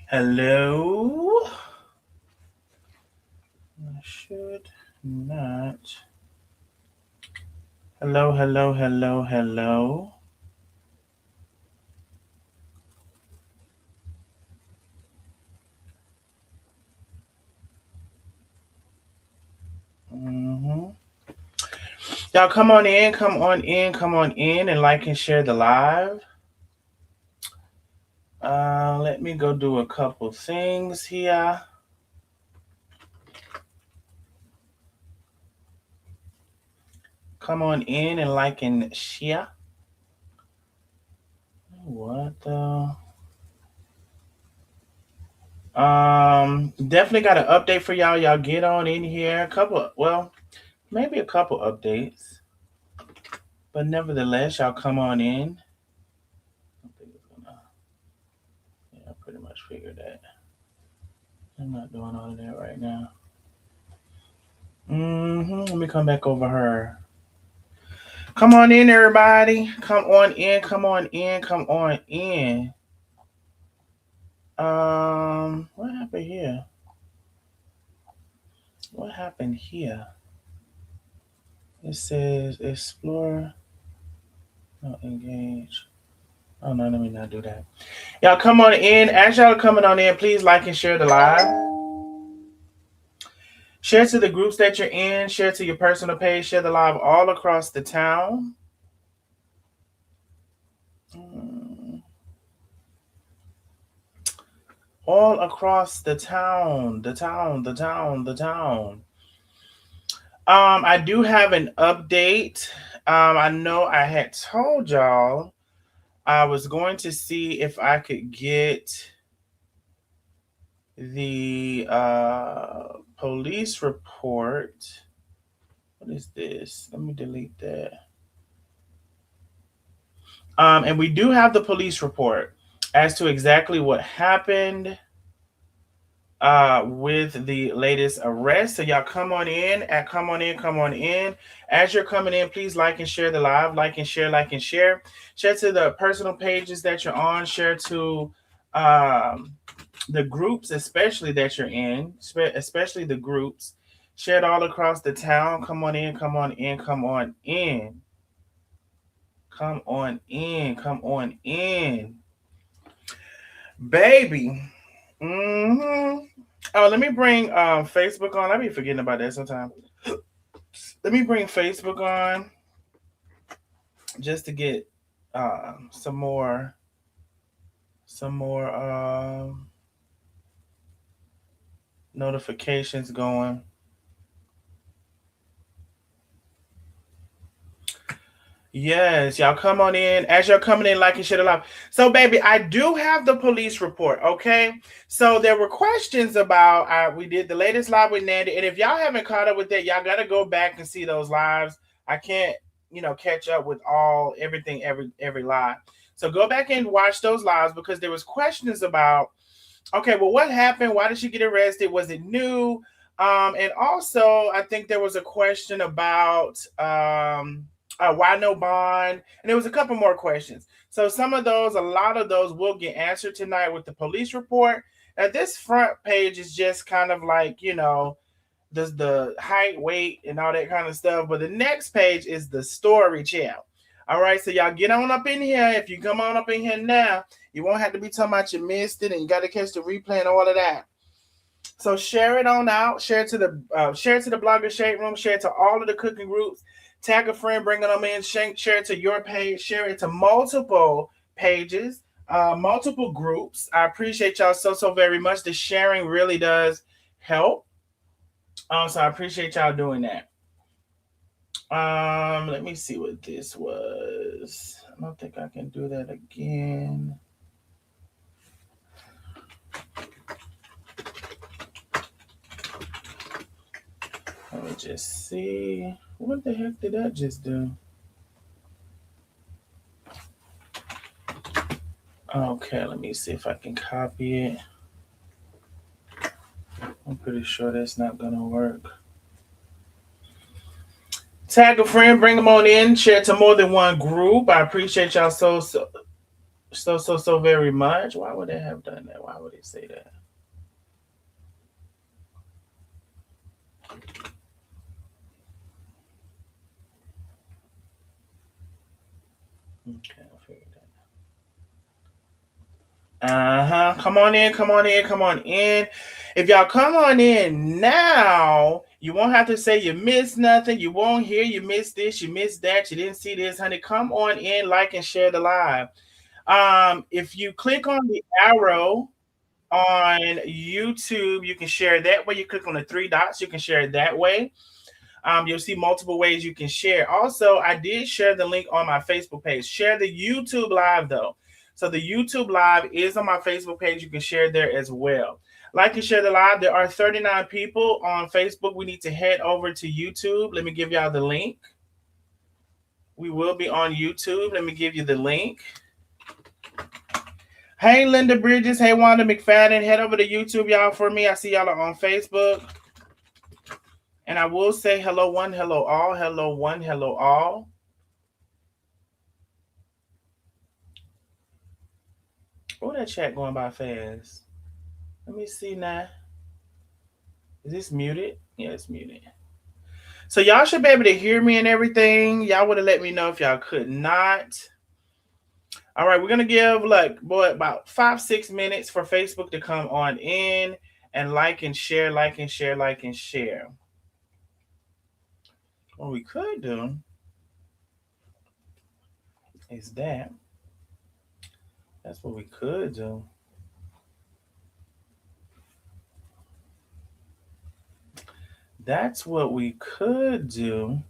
Hello. I should not. Hello, hello, hello, hello. hmm Y'all come on in, come on in, come on in, and like and share the live. Let me go do a couple things here. Come on in and like and share. What the? Definitely got an update for y'all. Y'all get on in here. A couple, well, maybe a couple updates, but nevertheless, y'all come on in. I think it's gonna. Yeah, I pretty much figured that. I'm not doing all of that right now. Let me come back over her. Come on in, everybody. Come on in. Come on in. Come on in. What happened here? What happened here? It says explore, not engage. Oh no, let me not do that. Y'all come on in. As y'all are coming on in, please like and share the live. Share to the groups that you're in. Share to your personal page. Share the live all across the town. Mm, all across the town. The town. The town. The town. I do have an update. I know I had told y'all I was going to see if I could get the police report. What is this? Let me delete that. And we do have the police report as to exactly what happened with the latest arrest. So y'all come on in and come on in, come on in. As you're coming in, please like and share the live, like and share, like and share. Share to the personal pages that you're on, share to um, the groups, especially that you're in, especially the groups. Share it all across the town. Come on in, come on in, come on in. Come on in, come on in. Baby. Mm-hmm. Oh, let me bring Facebook on. I be forgetting about that sometimes. Let me bring Facebook on just to get some more notifications going. Yes, y'all come on in. As you're coming in, like and share the live. So, baby, I do have the police report. Okay, so there were questions about. We did the latest live with Nandi, and if y'all haven't caught up with that, y'all got to go back and see those lives. I can't, catch up with everything, every live. So go back and watch those lives because there was questions about. Okay, well, what happened? Why did she get arrested? Was it new? And also, I think there was a question about why no bond, and there was a couple more questions. So a lot of those will get answered tonight with the police report. Now, this front page is just kind of like the height, weight, and all that kind of stuff. But the next page is the story channel. All right, so y'all get on up in here. If you come on up in here now, you won't have to be talking about you missed it and you got to catch the replay and all of that. So share it on out. Share it to the blogger shade room. Share it to all of the cooking groups. Tag a friend, bringing them in. Share it to your page. Share it to multiple pages, multiple groups. I appreciate y'all so very much. The sharing really does help. So I appreciate y'all doing that. Let me see what this was. I don't think I can do that again. Let me just see. What the heck did that just do? Okay, let me see if I can copy it. I'm pretty sure that's not gonna work. Tag a friend, bring them on in, share it to more than one group. I appreciate y'all so. so very much. Why would they have done that? Why would they say that? Okay, I'll figure that. Come on in, come on in, come on in. If y'all come on in now, you won't have to say you missed nothing. You won't hear you missed this, you missed that, you didn't see this, honey. Come on in, like and share the live. If you click on the arrow on YouTube, you can share that way. You click on the three dots, you can share it that way. You'll see multiple ways you can share. Also, I did share the link on my Facebook page. Share the YouTube live though. So the YouTube live is on my Facebook page. You can share there as well. Like and share the live. There are 39 people on Facebook. We need to head over to YouTube. Let me give y'all the link. We will be on YouTube. Let me give you the link. Hey, Linda Bridges. Hey, Wanda McFadden. Head over to YouTube, y'all, for me. I see y'all are on Facebook. And I will say hello, one, hello, all. Hello, one, hello, all. Oh, that chat going by fast. Let me see now. Is this muted? Yeah, it's muted. So y'all should be able to hear me and everything. Y'all would have let me know if y'all could not. All right, we're gonna give about 5-6 minutes for Facebook to come on in and like and share, like and share, like and share. What we could do is that. That's what we could do. That's what we could do.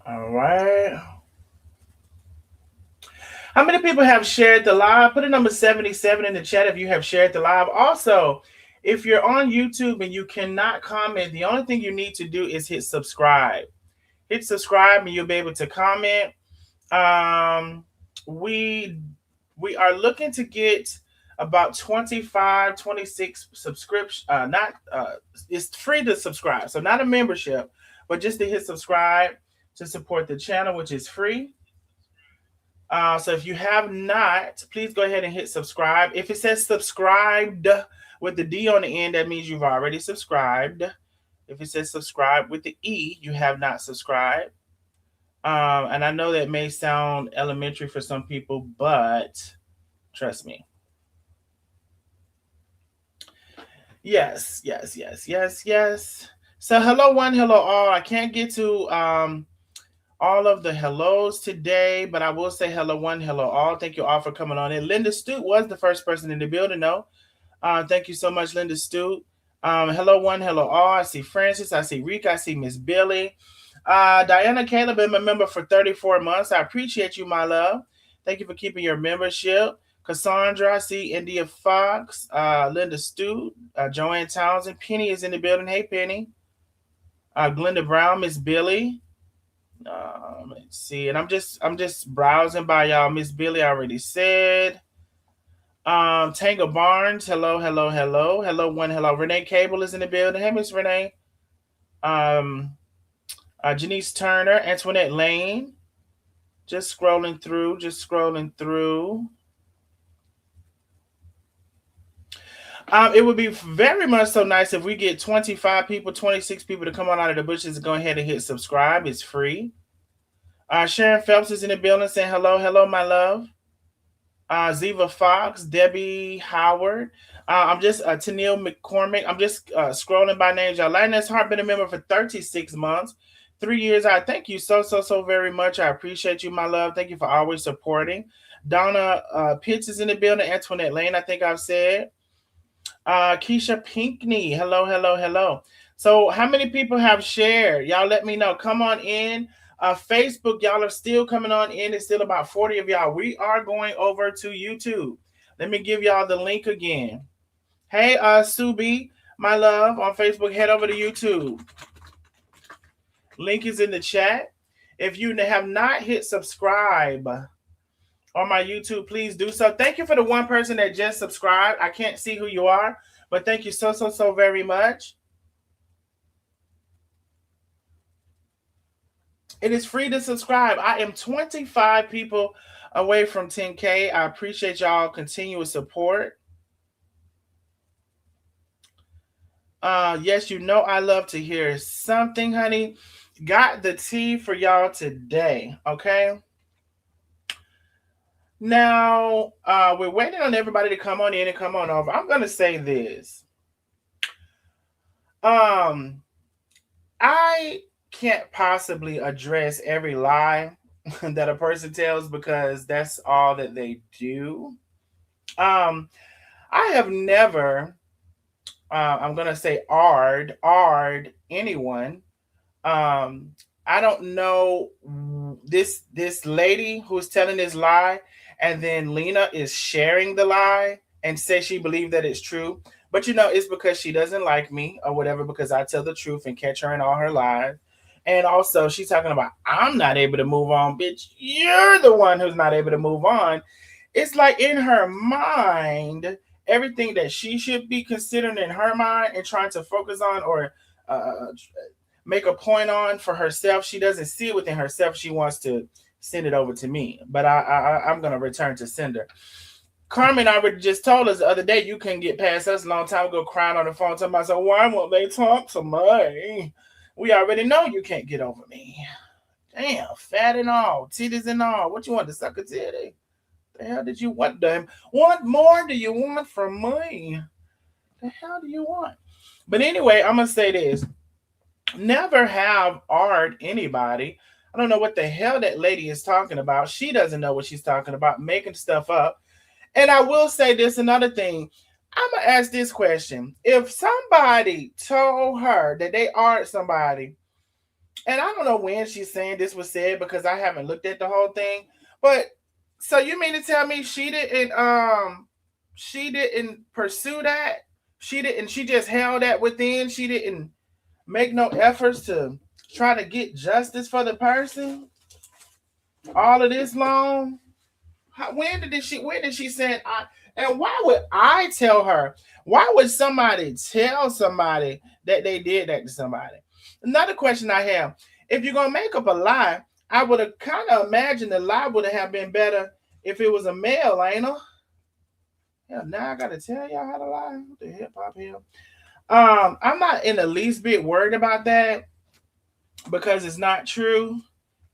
All right. How many people have shared the live? Put a number 77 in the chat if you have shared the live. Also, if you're on YouTube and you cannot comment, the only thing you need to do is hit subscribe. Hit subscribe and you'll be able to comment. We are looking to get about 25, 26 subscription. It's free to subscribe, so not a membership, but just to hit subscribe to support the channel, which is free. So if you have not, please go ahead and hit subscribe. If it says subscribed with the D on the end, that means you've already subscribed. If it says subscribe with the E, you have not subscribed. And I know that may sound elementary for some people, but trust me. Yes. So hello one, hello all. I can't get to all of the hellos today, but I will say hello one, hello all. Thank you all for coming on in. Linda Stute was the first person in the building, though. Thank you so much, Linda Stute. Hello one, hello all. I see Francis, I see Rika, I see Miss Billy. Diana Caleb, been a member for 34 months. I appreciate you, my love. Thank you for keeping your membership. Cassandra, I see India Fox, Linda Stute, Joanne Townsend. Penny is in the building. Hey, Penny. Glenda Brown, Miss Billy. Let's see, and I'm just browsing by y'all. Miss Billy already said. Tanga Barnes, hello, one, hello. Renee Cable is in the building. Hey, Miss Renee. Janice Turner, Antoinette Lane. Just scrolling through. It would be very much so nice if we get 25 people, 26 people to come on out of the bushes and go ahead and hit subscribe. It's free. Sharon Phelps is in the building saying hello, my love. Ziva Fox, Debbie Howard. I'm just Tennille McCormick. I'm just scrolling by names. Y'all, Lioness Hart been a member for 36 months, 3 years. I thank you so very much. I appreciate you, my love. Thank you for always supporting. Donna Pitts is in the building. Antoinette Lane, I think I've said. Keisha Pinkney, hello. So how many people have shared? Y'all let me know. Come on in. Facebook, y'all are still coming on in. It's still about 40 of y'all. We are going over to YouTube. Let me give y'all the link again. Hey, Subi, my love, on Facebook, head over to YouTube. Link is in the chat. If you have not hit subscribe on my YouTube, please do so. Thank you for the one person that just subscribed. I can't see who you are, but thank you so very much. It is free to subscribe. I am 25 people away from 10K. I appreciate y'all continuous support. Yes, you know I love to hear something, honey. Got the tea for y'all today, okay? Now, we're waiting on everybody to come on in and come on over. I'm gonna say this. Um, I can't possibly address every lie that a person tells because that's all that they do. Um, I have never, I'm gonna say, ard anyone. Um, I don't know this lady who's telling this lie, and then Lena is sharing the lie and says she believed that it's true. But it's because she doesn't like me or whatever because I tell the truth and catch her in all her lies. And also, she's talking about I'm not able to move on, bitch. You're the one who's not able to move on. It's like in her mind, everything that she should be considering in her mind and trying to focus on or uh, make a point on for herself. She doesn't see it within herself. She wants to send it over to me. But I'm gonna return to sender. Carmen already just told us the other day you couldn't get past us a long time ago, crying on the phone, talking about, so why won't they talk to me? We already know you can't get over me. Damn, fat and all, titties and all. What you want to suck a titty? The hell did you want them? What more do you want from me? The hell do you want? But anyway, I'm gonna say this. Never have art anybody. I don't know what the hell that lady is talking about. She doesn't know what she's talking about, making stuff up. And I will say this another thing. I'm gonna ask this question. If somebody told her that they are somebody, and I don't know when she's saying this was said because I haven't looked at the whole thing, but so you mean to tell me she didn't pursue that? She just held that within. She didn't make no efforts to try to get justice for the person all of this long. When did she say I, and why would I tell her? Why would somebody tell somebody that they did that to somebody? Another question I have: if you're gonna make up a lie, I would have kind of imagined the lie would have been better if it was a male, ain't it? Yeah, now I gotta tell y'all how to lie. What the hip hop here? I'm not in the least bit worried about that because it's not true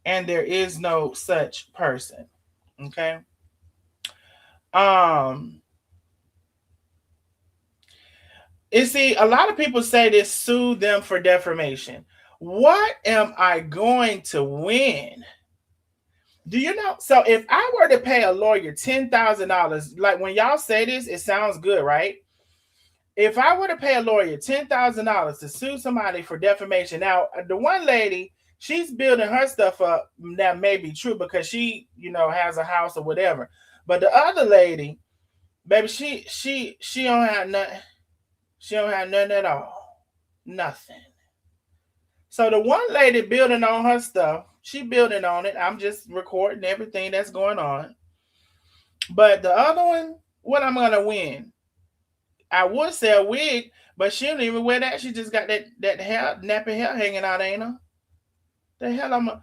and there is no such person. Okay. Um, you see, a lot of people say this, sue them for defamation. What am I going to win? Do you know? So if I were to pay a lawyer $10,000, like when y'all say this, it sounds good, right? If I were to pay a lawyer $10,000 to sue somebody for defamation, now the one lady, she's building her stuff up. That may be true because she, has a house or whatever. But the other lady, baby, she don't have nothing. She don't have nothing at all. Nothing. So the one lady building on her stuff, she building on it. I'm just recording everything that's going on. But the other one, what I'm gonna win? I would say a wig, but she don't even wear that. She just got that hair, nappy hair hanging out, ain't her? The hell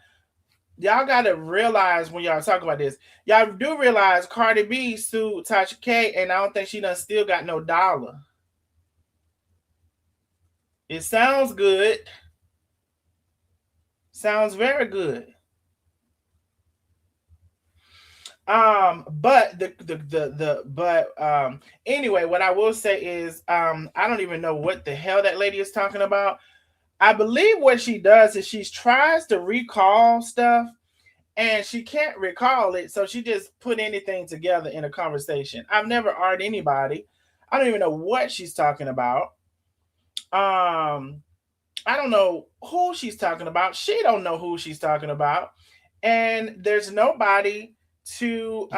y'all gotta realize when y'all talk about this. Y'all do realize Cardi B sued Tasha K, and I don't think she done still got no dollar. It sounds good. Sounds very good. But anyway, what I will say is I don't even know what the hell that lady is talking about. I believe what she does is she tries to recall stuff and she can't recall it, so she just put anything together in a conversation. I've never argued anybody. I don't even know what she's talking about. Um, I don't know who she's talking about. She don't know who she's talking about, and there's nobody to.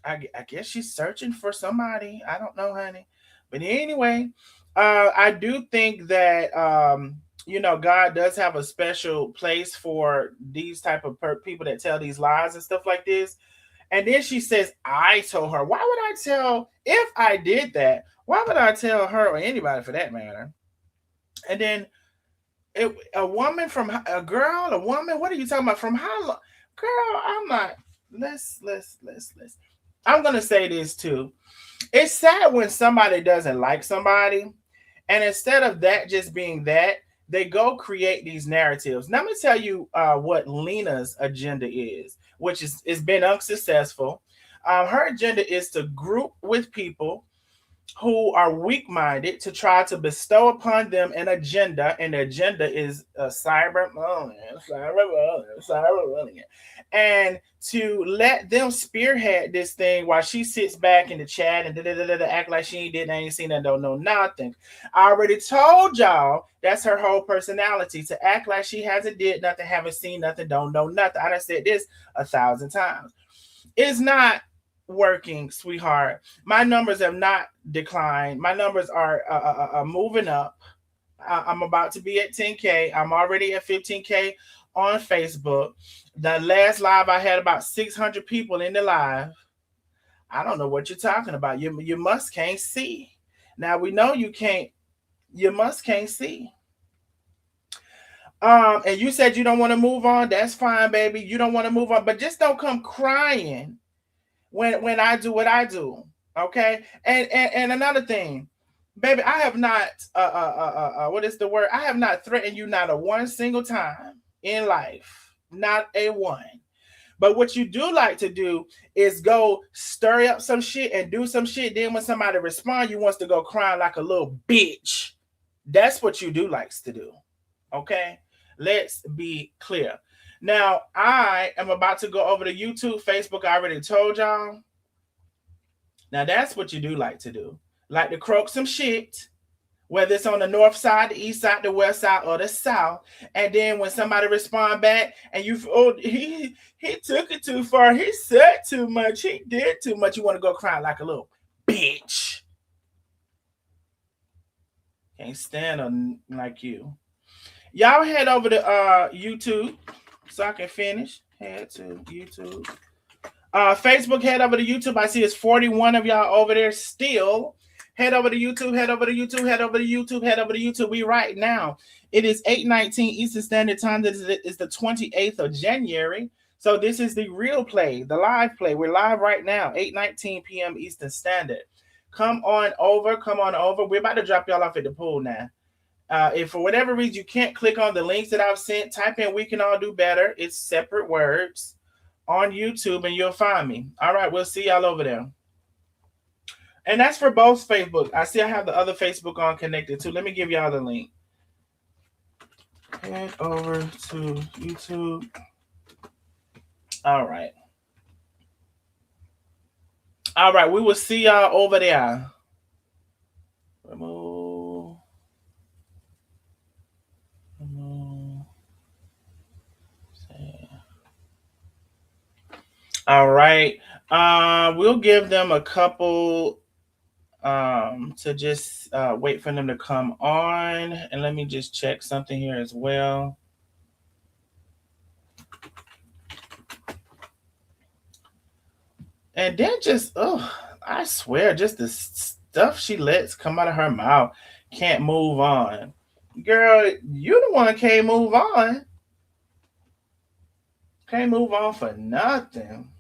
I guess she's searching for somebody. I don't know, honey. But anyway, I do think that God does have a special place for these type of people that tell these lies and stuff like this. And then she says, "I told her." Why would I tell? If I did that, why would I tell her or anybody for that matter? And then A woman from a girl, a woman. What are you talking about? From how long? Girl, I'm not. Let's. I'm gonna say this too. It's sad when somebody doesn't like somebody, and instead of that just being that, they go create these narratives. Now, let me tell you what Lena's agenda is, which is it's been unsuccessful. Her agenda is to group with people who are weak minded to try to bestow upon them an agenda, and the agenda is cyberbullying, and to let them spearhead this thing while she sits back in the chat and act like she ain't did, ain't seen that, don't know nothing. I already told y'all that's her whole personality, to act like she hasn't did nothing, haven't seen nothing, don't know nothing. I done said this 1,000 times. It's not working, sweetheart. My numbers have not declined. My numbers are moving up. I'm about to be at 10K. I'm already at 15K on Facebook. The last live I had about 600 people in the live. I don't know what you're talking about. You must can't see. Now we know you can't. You must can't see. And you said you don't want to move on. That's fine, baby. You don't want to move on, but just don't come crying when I do what I do. Okay. And another thing, baby, I have not what is the word? I have not threatened you not a one single time in life. Not a one. But what you do like to do is go stir up some shit and do some shit. Then when somebody respond, you wants to go crying like a little bitch. That's what you do likes to do. Okay? Let's be clear. Now, I am about to go over to YouTube, Facebook. I already told y'all. Now, that's what you do like to do. Like to croak some shit, whether it's on the north side, the east side, the west side, or the south. And then when somebody respond back and you, oh, he took it too far. He said too much. He did too much. You want to go crying like a little bitch. Can't stand on like you. Y'all head over to YouTube so I can finish. Head to YouTube. Facebook, head over to YouTube. I see it's 41 of y'all over there still. Head over to YouTube, head over to YouTube, head over to YouTube, head over to YouTube. We right now. It is 8:19 Eastern Standard Time. This is the 28th of January. So this is the real play, the live play. We're live right now, 8:19 p.m. Eastern Standard. Come on over, come on over. We're about to drop y'all off at the pool now. If for whatever reason you can't click on the links that I've sent, type in "We Can All Do Better." It's separate words on YouTube and you'll find me. All right, we'll see y'all over there. And that's for both Facebook. I see I have the other Facebook on connected too. Let me give y'all the link. Head over to YouTube. All right. All right, we will see y'all over there. Remove. All right. We'll give them a couple to just wait for them to come on. And let me just check something here as well. And then just, I swear, just the stuff she lets come out of her mouth. Can't move on. Girl, you the one can't move on. Can't move on for nothing.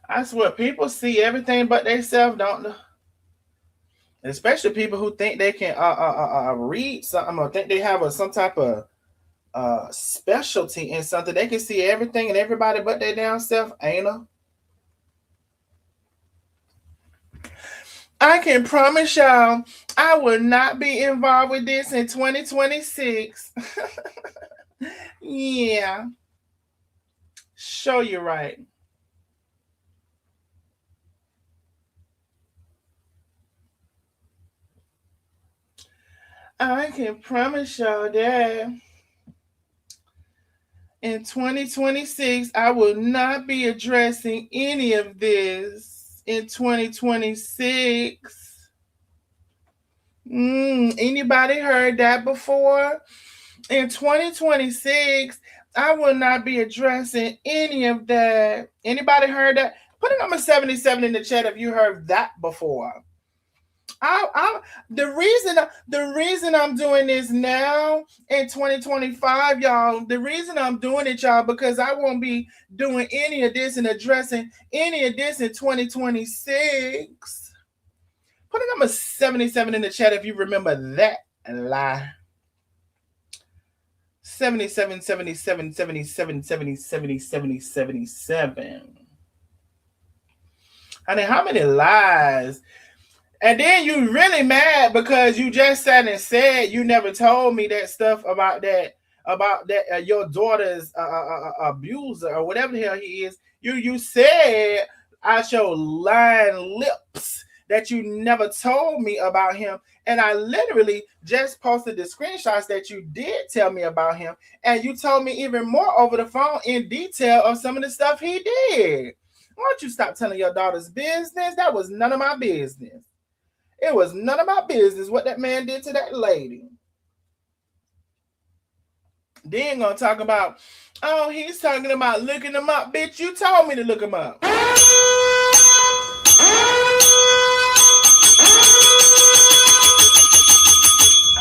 I swear, people see everything but themselves, don't they? Especially people who think they can read something or think they have some type of specialty in something. They can see everything and everybody but their damn self, ain't they? I can promise y'all, I will not be involved with this in 2026. Yeah. Show you right. I can promise y'all that in 2026, I will not be addressing any of this in 2026. Anybody heard that before? In 2026, I will not be addressing any of that. Anybody heard that? Put a number 77 in the chat if you heard that before. The reason I'm doing this now in 2025, y'all. The reason I'm doing it, y'all, because I won't be doing any of this and addressing any of this in 2026. Put a number 77 in the chat if you remember that lie. 77, 77, 77, 70, 70, 70, 77. Honey, how many lies? And then you really mad because you just sat and said you never told me that stuff about that your daughter's abuser or whatever the hell he is. You said out your lying lips that you never told me about him, and I literally just posted the screenshots that you did tell me about him, and you told me even more over the phone in detail of some of the stuff he did. Why don't you stop telling your daughter's business? That was none of my business. It was none of my business what that man did to that lady. Then gonna talk about, oh, he's talking about looking him up. Bitch, you told me to look him up.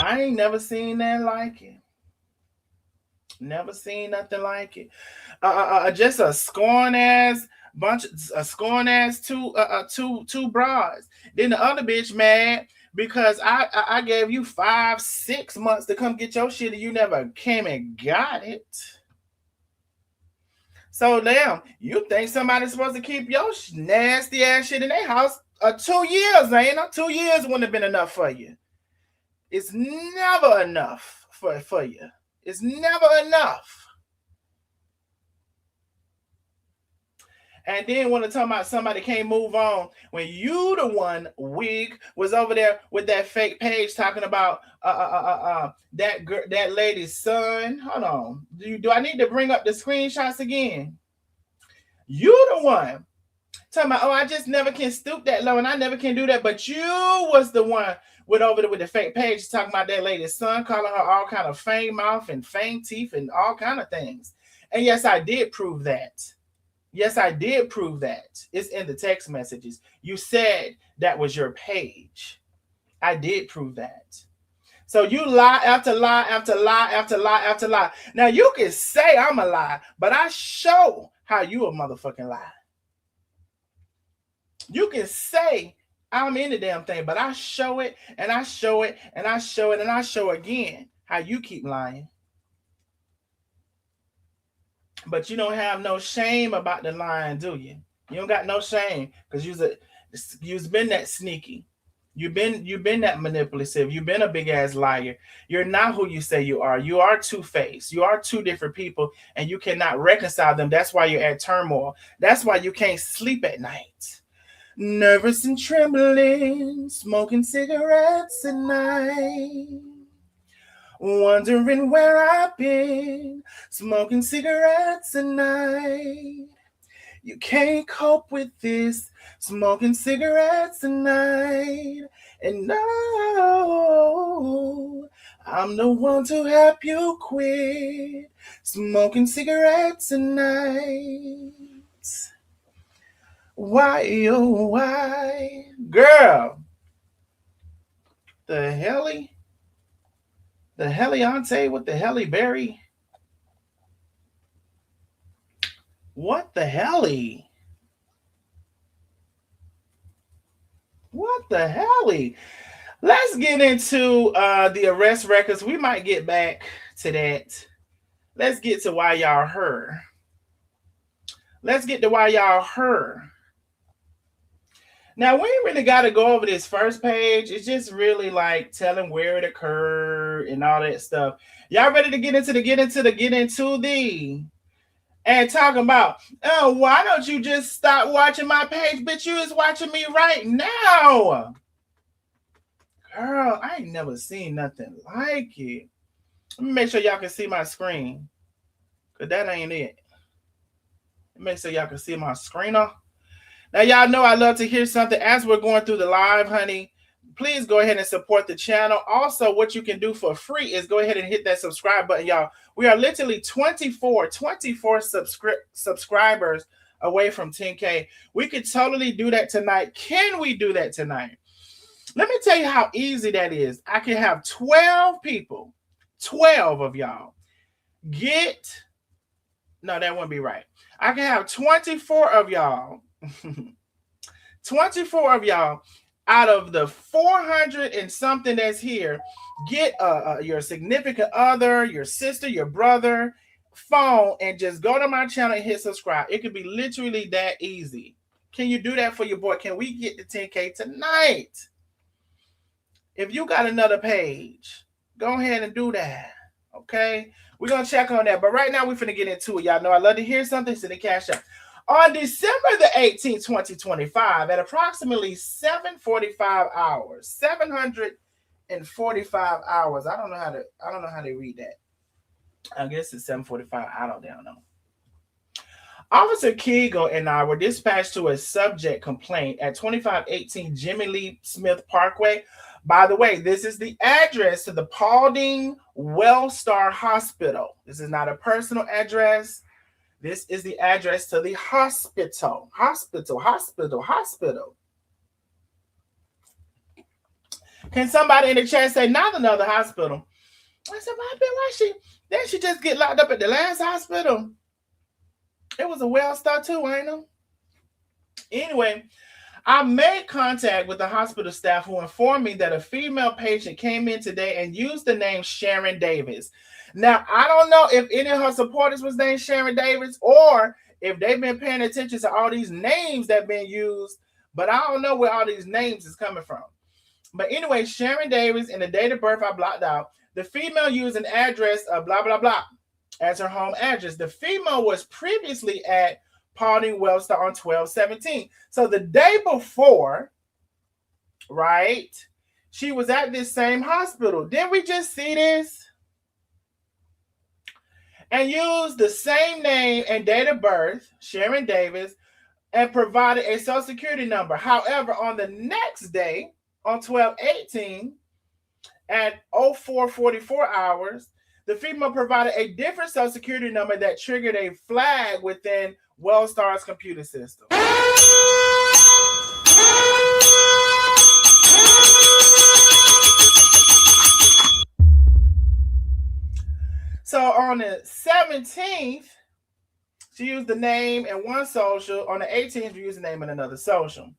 I ain't never seen that like it. Never seen nothing like it. Just a scorn ass two broads. Then the other bitch mad because I gave you 5-6 months to come get your shit and you never came and got it. So damn, you think somebody's supposed to keep your nasty ass shit in their house 2 years, ain't it? 2 years wouldn't have been enough for you. It's never enough for you. It's never enough. And then when to talk about somebody can't move on, when you the one wig was over there with that fake page talking about that lady's son. Hold on, do I need to bring up the screenshots again? You the one talking about, oh, I just never can stoop that low and I never can do that. But you was the one went over there with the fake page talking about that lady's son, calling her all kind of fang mouth and fang teeth and all kind of things. And yes, I did prove that. Yes, I did prove that. It's in the text messages. You said that was your page. I did prove that. So you lie after lie after lie after lie after lie. Now you can say I'm a lie, but I show how you a motherfucking lie. You can say I'm in the damn thing, but I show it and I show it and I show it and I show again how you keep lying. But you don't have no shame about the lying, do you? You don't got no shame because you've been that sneaky. You've been that manipulative. You've been a big ass liar. You're not who you say you are. You are two-faced. You are two different people, and you cannot reconcile them. That's why you're at turmoil. That's why you can't sleep at night. Nervous and trembling, smoking cigarettes at night. Wondering where I've been, smoking cigarettes at night. You can't cope with this, smoking cigarettes at night. And no, I'm the one to help you quit, smoking cigarettes at night. Why, oh, why? Girl, the helly? The Heliante with the Helly Berry? What the helly? What the helly? Let's get into the arrest records. We might get back to that. Let's get to why y'all heard. Let's get to why y'all heard. Now, we ain't really got to go over this first page. It's just really like telling where it occurred and all that stuff. Y'all ready to get into the and talking about, oh, why don't you just stop watching my page? Bitch, you is watching me right now. Girl, I ain't never seen nothing like it. Let me make sure y'all can see my screen. Because that ain't it. Make sure y'all can see my screener. Now, y'all know I love to hear something as we're going through the live, honey. Please go ahead and support the channel. Also, what you can do for free is go ahead and hit that subscribe button, y'all. We are literally 24 subscribers away from 10K. We could totally do that tonight. Can we do that tonight? Let me tell you how easy that is. I can have 12 people, 12 of y'all get, no, that wouldn't be right. I can have 24 of y'all, 24 of y'all out of the 400 and something that's here, get your significant other, your sister, your brother phone and just go to my channel and hit subscribe. It could be literally that easy. Can you do that for your boy? Can we get to 10K tonight? If you got another page, go ahead and do that. Okay? We're going to check on that. But right now, we're finna get into it. Y'all know I love to hear something. Send a cash out. On December the 18th, 2025, at approximately 7:45 hours, 745 hours. I don't know how to read that. I guess it's 7:45. I don't know. Officer Kegel and I were dispatched to a subject complaint at 2518 Jimmy Lee Smith Parkway. By the way, this is the address to the Paulding Wellstar Hospital. This is not a personal address. This is the address to the hospital. Hospital. Can somebody in the chat say not another hospital? I said, why she just get locked up at the last hospital? It was a Wellstar too, ain't it? Anyway, I made contact with the hospital staff who informed me that a female patient came in today and used the name Sharon Davis. Now, I don't know if any of her supporters was named Sharon Davis or if they've been paying attention to all these names that have been used, but I don't know where all these names is coming from. But anyway, Sharon Davis and the date of birth I blocked out. The female used an address of blah, blah, blah as her home address. The female was previously at Paulding Wellstar on 12/17. So the day before, right, she was at this same hospital. Didn't we just see this? And used the same name and date of birth, Sharon Davis, and provided a social security number. However, on the next day, on 12/18, at 04:44 hours, the female provided a different social security number that triggered a flag within Wellstar's computer system. So on the 17th, she used the name and one social. On the 18th, she used the name and another social.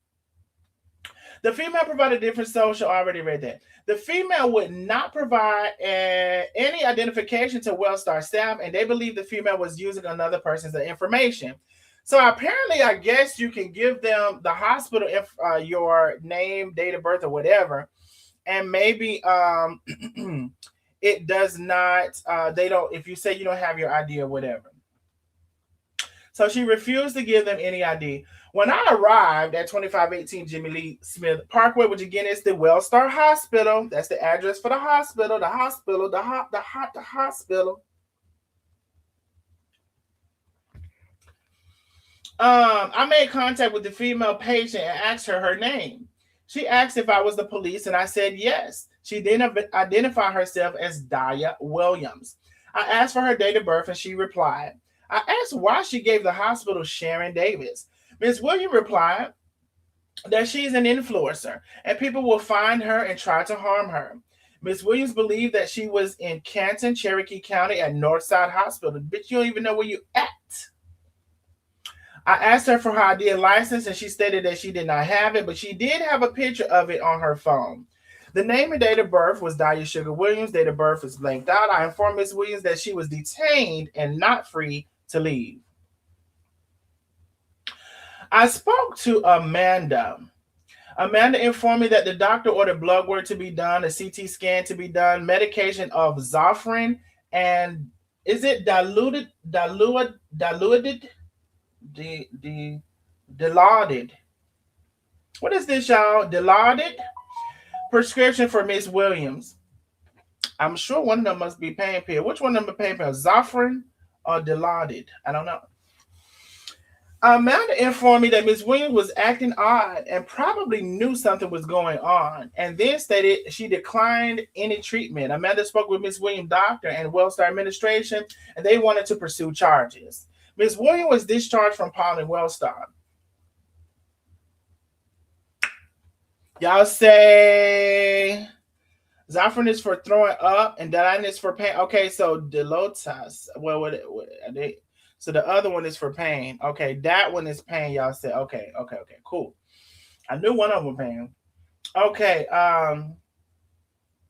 The female provided a different social. I already read that. The female would not provide any identification to Wellstar staff, and they believe the female was using another person's information. So apparently, I guess you can give them the hospital your name, date of birth, or whatever, and maybe it does not. They don't. If you say you don't have your ID or whatever. So she refused to give them any ID. When I arrived at 2518 Jimmy Lee Smith Parkway, which again is the Wellstar Hospital, that's the address for the hospital. I made contact with the female patient and asked her name. She asked if I was the police, and I said yes. She then identified herself as Daya Williams. I asked for her date of birth, and she replied. I asked why she gave the hospital Sharon Davis. Ms. Williams replied that she's an influencer, and people will find her and try to harm her. Ms. Williams believed that she was in Canton, Cherokee County at Northside Hospital. Bitch, you don't even know where you at. I asked her for her ID and license, and she stated that she did not have it, but she did have a picture of it on her phone. The name and date of birth was Daya Sugar Williams. Date of birth is blanked out. I informed Ms. Williams that she was detained and not free to leave. I spoke to Amanda. Amanda informed me that the doctor ordered blood work to be done, a CT scan to be done, medication of Zofran, and is it diluted? What is this, y'all? Dilaudid prescription for Miss Williams. I'm sure one of them must be pain pill. Which one of them are pain pill? Zofran or Dilaudid? I don't know. Amanda informed me that Ms. Williams was acting odd and probably knew something was going on, and then stated she declined any treatment. Amanda spoke with Ms. Williams' doctor and Wellstar administration, and they wanted to pursue charges. Ms. Williams was discharged from Paulding Wellstar. Y'all say Zafran is for throwing up and Dalan is for pain. Okay, so Delotas. Well, what are they? So the other one is for pain. Okay, that one is pain. Y'all said okay, cool. I knew one of them pain. Okay,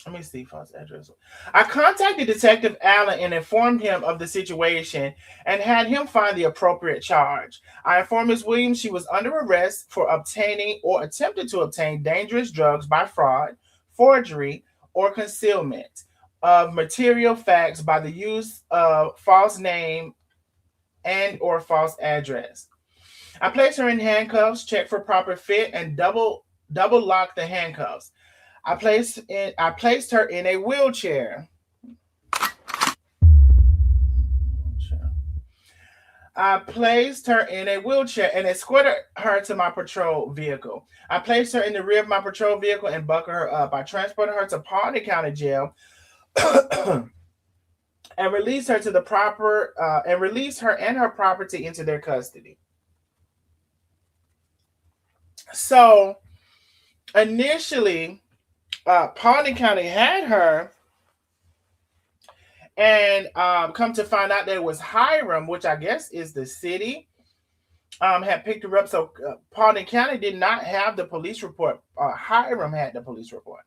let me see false address. I contacted Detective Allen and informed him of the situation and had him find the appropriate charge. I informed Ms. Williams she was under arrest for obtaining or attempted to obtain dangerous drugs by fraud, forgery, or concealment of material facts by the use of false name and or false address. I placed her in handcuffs, checked for proper fit, and double locked the handcuffs. I placed her in a wheelchair. I placed her in a wheelchair and escorted her to my patrol vehicle. I placed her in the rear of my patrol vehicle and buckled her up. I transported her to Pawnee County Jail and released her to the proper and released her and her property into their custody. So initially, Pawnee County had her, and come to find out that it was Hiram, which I guess is the city, had picked her up. So Pawnee County did not have the police report. Hiram had the police report.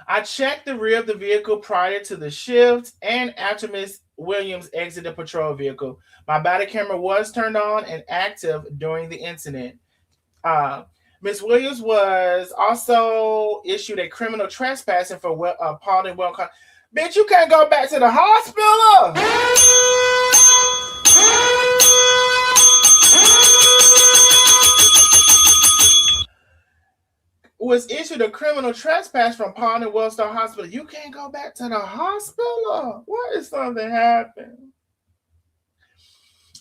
I checked the rear of the vehicle prior to the shift and after Miss Williams exited the patrol vehicle. My body camera was turned on and active during the incident. Miss Williams was also issued a criminal trespassing for Pawnee Welcome. Bitch, you can't go back to the hospital. Was issued a criminal trespass from Pawnee Wellstar Hospital. You can't go back to the hospital. What if something happened?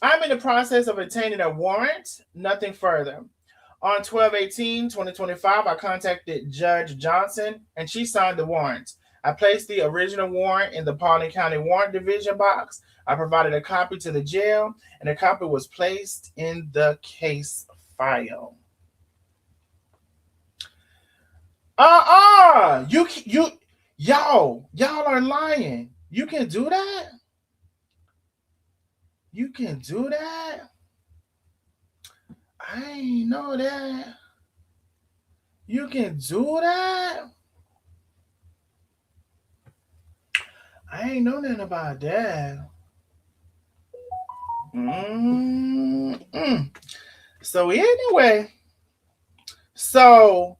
I'm in the process of obtaining a warrant. Nothing further. On 12/18/2025, I contacted Judge Johnson, and she signed the warrant. I placed the original warrant in the Pawnee County Warrant Division box. I provided a copy to the jail, and a copy was placed in the case file. Y'all are lying. You can do that? You can do that? I ain't know that. You can do that? I ain't know nothing about that. So anyway, so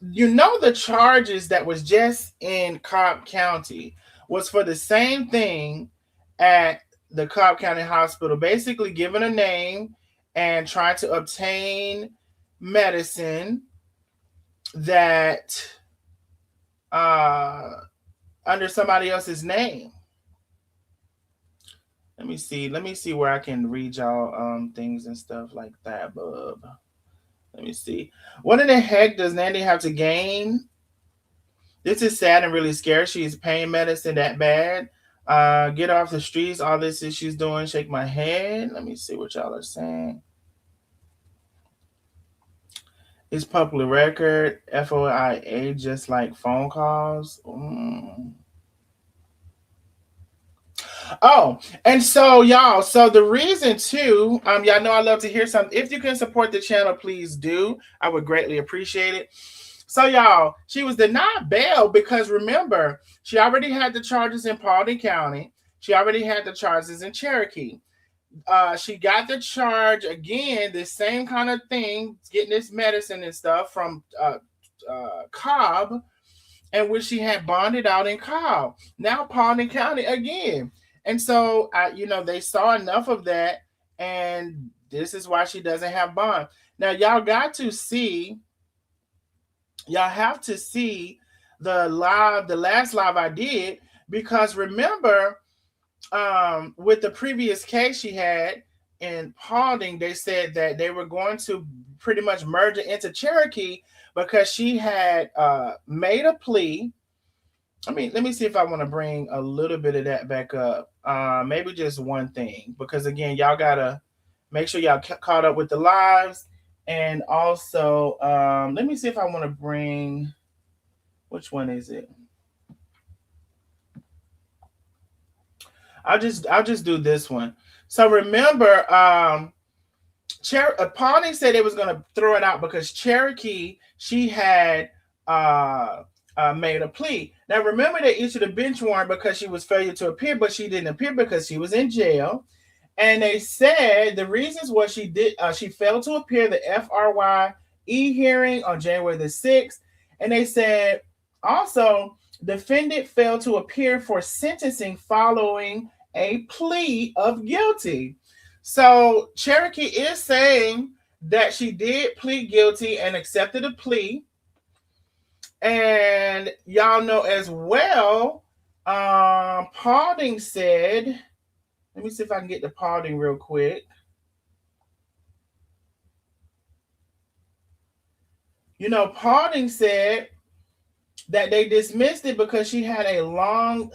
the charges that was just in Cobb County was for the same thing at the Cobb County Hospital, basically giving a name and trying to obtain medicine that under somebody else's name. Let me see where I can read y'all things and stuff like that, bub. Let me see. What in the heck does Nandi have to gain? This is sad and really scary. She's pain medicine that bad. Get off the streets. All this is she's doing. Shake my head. Let me see what y'all are saying. It's public record. FOIA, just like phone calls. Oh, and so y'all, so the reason too, y'all know I love to hear something. If you can support the channel, please do. I would greatly appreciate it. So y'all, she was denied bail because remember, she already had the charges in Pawnee County. She already had the charges in Cherokee. She got the charge again, the same kind of thing, getting this medicine and stuff from Cobb, and which she had bonded out in Cobb. Now Pawnee County again. And so, they saw enough of that, and this is why she doesn't have bond. Now, y'all have to see the last live I did, because remember, with the previous case she had in Paulding, they said that they were going to pretty much merge it into Cherokee because she had made a plea. Let me see if I want to bring a little bit of that back up. Maybe just one thing, because again, y'all gotta make sure y'all caught up with the lives And also, let me see if I want to bring, which one is it? I'll just do this one. So remember, Pawnee said they was gonna throw it out because Cherokee she had uh, made a plea. Now remember they issued a bench warrant because she was failure to appear, but she didn't appear because she was in jail. And they said the reasons was she failed to appear the FRYE hearing on January the 6th, and they said also defendant failed to appear for sentencing following a plea of guilty. So Cherokee is saying that she did plead guilty and accepted a plea. And y'all know as well, Paulding said, let me see if I can get the Paulding real quick. Paulding said that they dismissed it because she had a long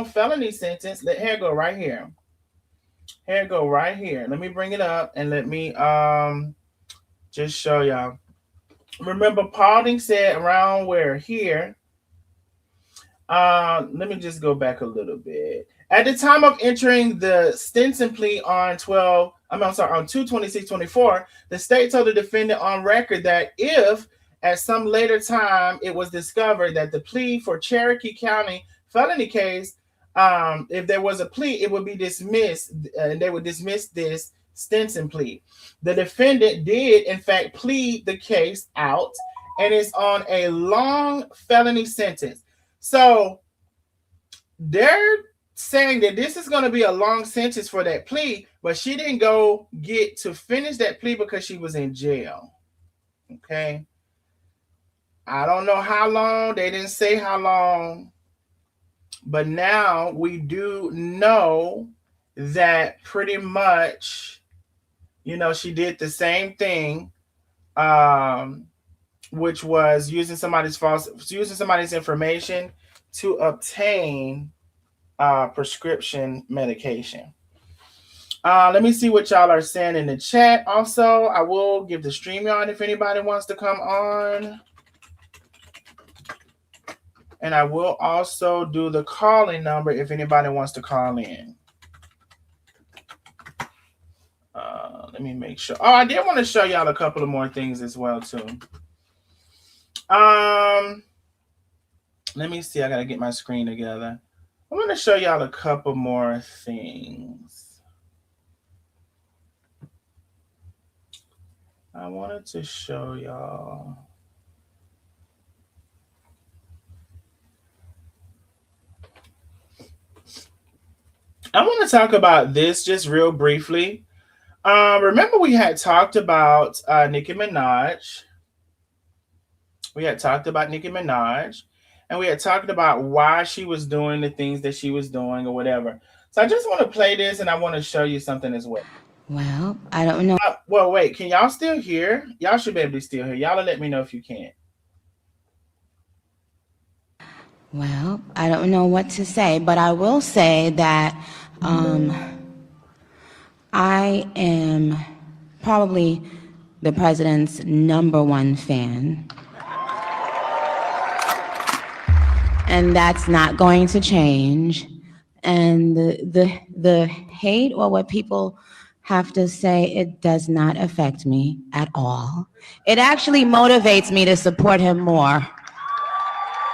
felony sentence. Here go right here. Here go right here. Let me bring it up and let me just show y'all. Remember, Paulding said around where here. Let me just go back a little bit. At the time of entering the Stinson plea on 2/26/24, the state told the defendant on record that if at some later time it was discovered that the plea for Cherokee County felony case, if there was a plea, it would be dismissed, and they would dismiss this Stinson plea. The defendant did, in fact, plead the case out and is on a long felony sentence. So they're saying that this is going to be a long sentence for that plea, but she didn't go get to finish that plea because she was in jail. Okay. I don't know how long. They didn't say how long. But now we do know that pretty much, she did the same thing, which was using somebody's information to obtain prescription medication. Let me see what y'all are saying in the chat. Also, I will give the stream on if anybody wants to come on. And I will also do the calling number if anybody wants to call in. Let me make sure. Oh, I did want to show y'all a couple of more things as well, too. Let me see. I got to get my screen together. I'm going to show y'all a couple more things. I wanted to show y'all. I want to talk about this just real briefly. Remember we had talked about Nicki Minaj. We had talked about Nicki Minaj. And we had talked about why she was doing the things that she was doing or whatever. So I just want to play this and I want to show you something as well. Well, I don't know. Well, wait. Can y'all still hear? Y'all should be able to still hear. Y'all let me know if you can. Well, I don't know what to say, but I will say that I am probably the president's #1 fan. And that's not going to change. And the hate or what people have to say, it does not affect me at all. It actually motivates me to support him more.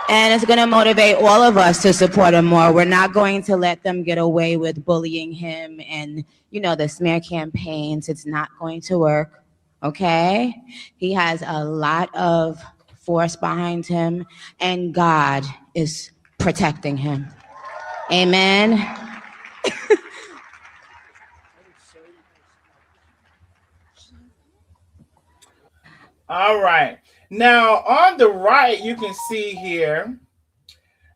And it's going to motivate all of us to support him more. We're not going to let them get away with bullying him and, the smear campaigns. It's not going to work, okay? He has a lot of force behind him, and God is protecting him. Amen. All right. Now, on the right, you can see here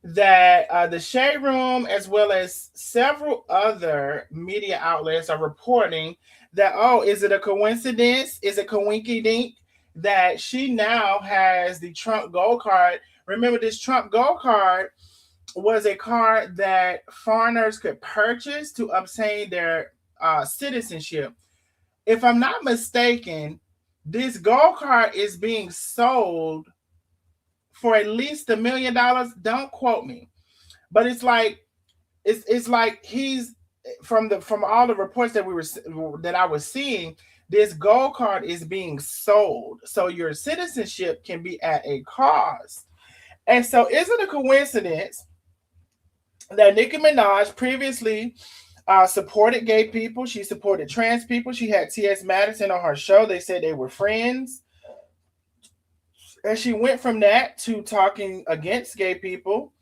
that the Shade Room, as well as several other media outlets, are reporting that, is it a coincidence? Is it coinky dink that she now has the Trump Gold Card? Remember, this Trump Gold Card was a card that foreigners could purchase to obtain their citizenship. if I'm not mistaken, this gold card is being sold for at least $1 million. Don't quote me, but it's like he's from all the reports that I was seeing. This gold card is being sold, so your citizenship can be at a cost. And so, is it a coincidence that Nicki Minaj previously supported gay people? She supported trans people. She had T.S. Madison on her show. They said they were friends. And she went from that to talking against gay people,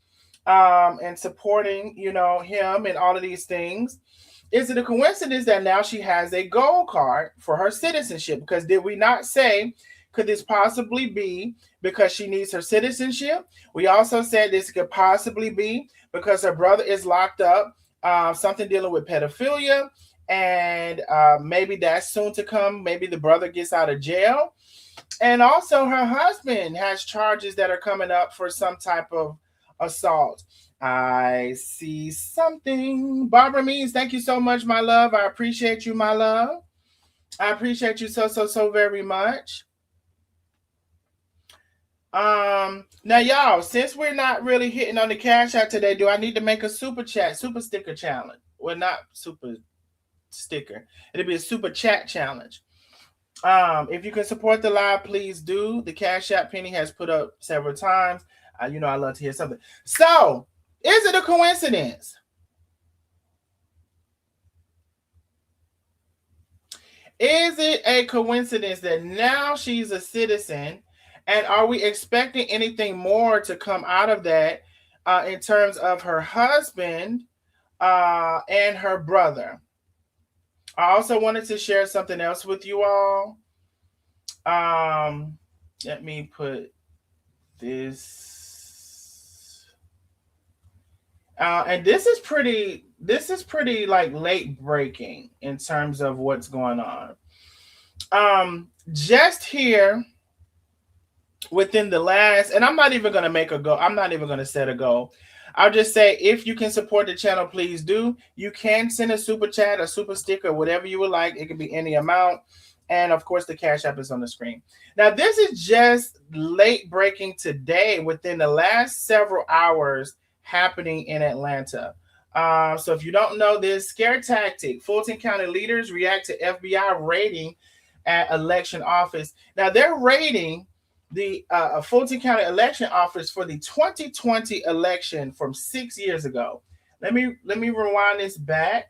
and supporting, him and all of these things. Is it a coincidence that now she has a gold card for her citizenship? Because did we not say, could this possibly be because she needs her citizenship? We also said this could possibly be because her brother is locked up, something dealing with pedophilia, and maybe that's soon to come. Maybe the brother gets out of jail. And also, her husband has charges that are coming up for some type of assault. I see something. Barbara Means, thank you so much, my love. I appreciate you, my love. I appreciate you so, so, so very much. Now, y'all, since we're not really hitting on the cash out today, do I need to make a super chat, super sticker challenge? Well, not super sticker. It'll be a super chat challenge. If you can support the live, please do. The Cash App Penny has put up several times. I love to hear something. So, is it a coincidence? Is it a coincidence that now she's a citizen? And are we expecting anything more to come out of that in terms of her husband and her brother? I also wanted to share something else with you all. Let me put this. And this is pretty. This is pretty like late breaking in terms of what's going on. Just here within the last, and I'm not even gonna make a goal. I'm not even gonna set a goal. I'll just say, if you can support the channel, please do. You can send a super chat, a super sticker, whatever you would like. It can be any amount. And of course, the Cash App is on the screen. Now, this is just late breaking today within the last several hours happening in Atlanta. So if you don't know this, scare tactic. Fulton County leaders react to FBI raiding at election office. Now, they're raiding the Fulton County election office for the 2020 election from 6 years ago. Let me rewind this back,